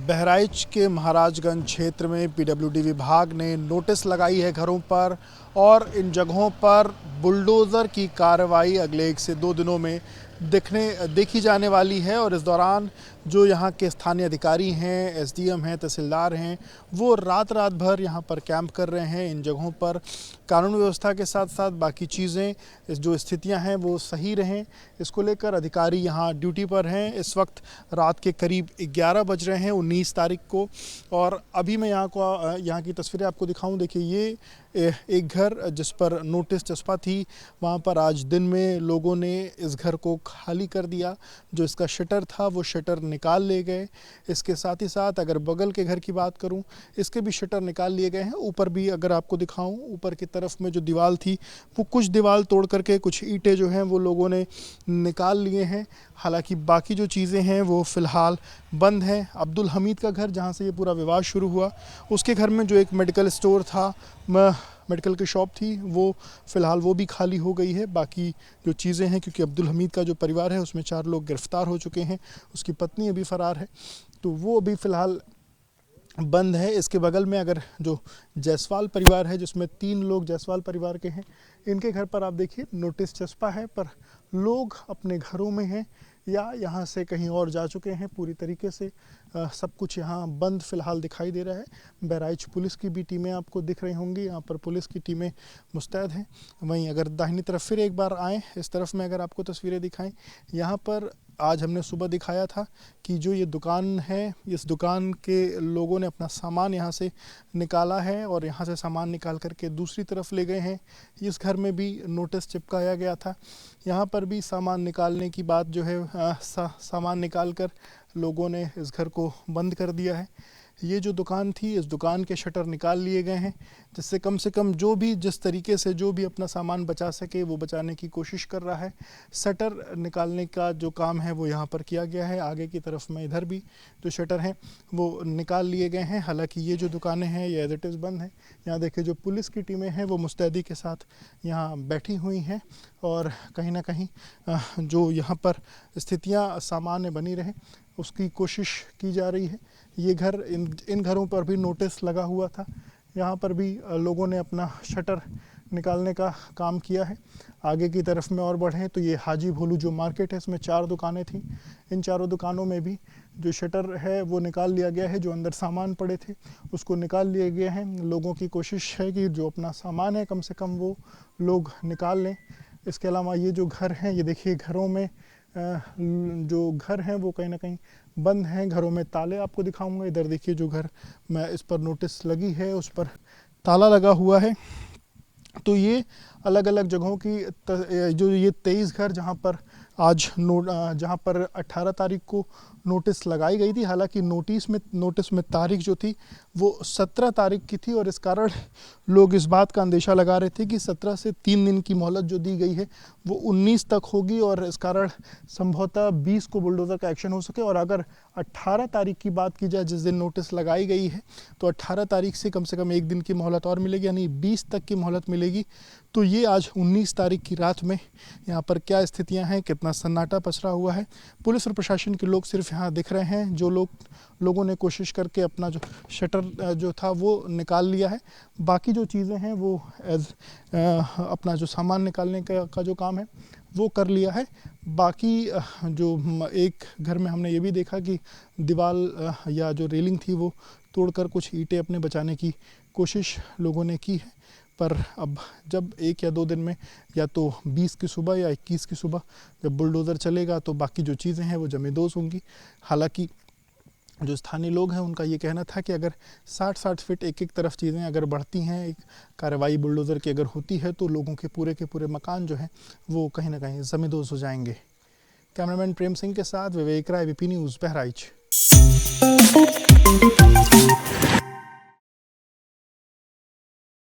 बहराइच के महाराजगंज क्षेत्र में पीडब्ल्यूडी विभाग ने नोटिस लगाई है घरों पर और इन जगहों पर बुलडोज़र की कार्रवाई अगले 1 से 2 दिनों में देखी जाने वाली है। और इस दौरान जो यहाँ के स्थानीय अधिकारी हैं, एसडीएम हैं, तहसीलदार हैं, वो रात भर यहाँ पर कैंप कर रहे हैं। इन जगहों पर कानून व्यवस्था के साथ साथ बाकी चीज़ें, जो स्थितियाँ हैं वो सही रहें, इसको लेकर अधिकारी यहाँ ड्यूटी पर हैं। इस वक्त रात के करीब 11 बज रहे हैं 19 तारीख को। और अभी मैं यहाँ की तस्वीरें आपको दिखाऊं। देखिए, ये एक घर जिस पर नोटिस चस्पा थी, वहाँ पर आज दिन में लोगों ने इस घर को खाली कर दिया। जो इसका शटर था वो शटर निकाल ले गए। इसके साथ ही साथ अगर बगल के घर की बात करूं, इसके भी शटर निकाल लिए गए हैं। ऊपर भी अगर आपको दिखाऊं, ऊपर की तरफ में जो दीवार थी वो कुछ दीवार तोड़ करके कुछ ईंटें जो हैं वो लोगों ने निकाल लिए हैं। हालांकि बाकी जो चीज़ें हैं वो फ़िलहाल बंद हैं। अब्दुल हमीद का घर, जहाँ से ये पूरा विवाद शुरू हुआ, उसके घर में जो एक मेडिकल स्टोर था, मेडिकल की शॉप थी, वो फ़िलहाल वो भी खाली हो गई है। बाकी जो चीज़ें हैं, क्योंकि अब्दुल हमीद का जो परिवार है उसमें 4 लोग गिरफ़्तार हो चुके हैं, उसकी पत्नी अभी फ़रार है, तो वो अभी फ़िलहाल बंद है। इसके बगल में अगर जो जायसवाल परिवार है, जिसमें 3 लोग जायसवाल परिवार के हैं, इनके घर पर आप देखिए नोटिस चस्पा है, पर लोग अपने घरों में हैं या यहाँ से कहीं और जा चुके हैं। पूरी तरीके से सब कुछ यहाँ बंद फ़िलहाल दिखाई दे रहा है। बहराइच पुलिस की भी टीमें आपको दिख रही होंगी, यहाँ पर पुलिस की टीमें मुस्तैद हैं। वहीं अगर दाहिनी तरफ फिर एक बार आएँ, इस तरफ में अगर आपको तस्वीरें दिखाएं, यहाँ पर आज हमने सुबह दिखाया था कि जो ये दुकान है, इस दुकान के लोगों ने अपना सामान यहाँ से निकाला है और यहाँ से सामान निकाल करके दूसरी तरफ ले गए हैं। इस घर में भी नोटिस चिपकाया गया था, यहाँ पर भी सामान निकालने की बात जो है, सामान निकाल कर लोगों ने इस घर को बंद कर दिया है। ये जो दुकान थी, इस दुकान के शटर निकाल लिए गए हैं, जिससे कम से कम जो भी जिस तरीके से जो भी अपना सामान बचा सके वो बचाने की कोशिश कर रहा है। शटर निकालने का जो काम है वो यहाँ पर किया गया है। आगे की तरफ में इधर भी जो शटर हैं वो निकाल लिए गए हैं। हालांकि ये जो दुकानें हैं ये एज इट इज़ बंद हैं। यहाँ देखिए, जो पुलिस की टीमें हैं वो मुस्तैदी के साथ यहाँ बैठी हुई हैं और कहीं ना कहीं जो यहाँ पर स्थितियाँ सामान्य बनी रहें उसकी कोशिश की जा रही है। ये घर, इन घरों पर भी नोटिस लगा हुआ था, यहाँ पर भी लोगों ने अपना शटर निकालने का काम किया है। आगे की तरफ में और बढ़ें तो ये हाजी भोलू जो मार्केट है, इसमें 4 दुकानें थीं। इन चारों दुकानों में भी जो शटर है वो निकाल लिया गया है। जो अंदर सामान पड़े थे उसको निकाल लिए गए हैं। लोगों की कोशिश है कि जो अपना सामान है कम से कम वो लोग निकाल लें। इसके अलावा ये जो घर हैं, ये देखिए, घरों में जो घर हैं वो कहीं ना कहीं बंद हैं। घरों में ताले आपको दिखाऊंगा। इधर देखिए, जो घर में इस पर नोटिस लगी है उस पर ताला लगा हुआ है। तो ये अलग अलग जगहों की जो ये 23 घर जहाँ पर आज जहाँ पर 18 तारीख को नोटिस लगाई गई थी। हालांकि नोटिस में तारीख जो थी वो 17 तारीख की थी और इस कारण लोग इस बात का अंदेशा लगा रहे थे कि 17 से 3 दिन की मोहलत जो दी गई है वो 19 तक होगी और इस कारण संभवतः 20 को बुलडोज़र का एक्शन हो सके। और अगर 18 तारीख की बात की जाए, जिस दिन नोटिस लगाई गई है, तो 18 तारीख से कम 1 दिन की मोहलत और मिलेगी, यानी 20 तक की मोहलत मिलेगी। तो ये आज 19 तारीख की रात में यहाँ पर क्या स्थितियाँ हैं, कितना सन्नाटा पसरा हुआ है। पुलिस और प्रशासन के लोग सिर्फ यहाँ दिख रहे हैं। जो लोगों ने कोशिश करके अपना जो शटर जो था वो निकाल लिया है। बाकी जो चीज़ें हैं वो अपना जो सामान निकालने का जो काम है वो कर लिया है। बाकी जो एक घर में हमने ये भी देखा कि दीवार या जो रेलिंग थी वो तोड़कर कुछ ईंटें अपने बचाने की कोशिश लोगों ने की है। पर अब जब 1 या 2 दिन में, या तो 20 की सुबह या 21 की सुबह जब बुलडोज़र चलेगा, तो बाकी जो चीज़ें हैं वो जमींदोज़ होंगी। हालांकि जो स्थानीय लोग हैं उनका ये कहना था कि अगर 60-60 फीट एक तरफ चीज़ें अगर बढ़ती हैं, एक कार्रवाई बुलडोज़र की अगर होती है, तो लोगों के पूरे मकान जो हैं वो कहीं ना कहीं जमींदोज़ हो जाएंगे। कैमरामैन प्रेम सिंह के साथ विवेक राय, वीपी न्यूज़, बहराइच।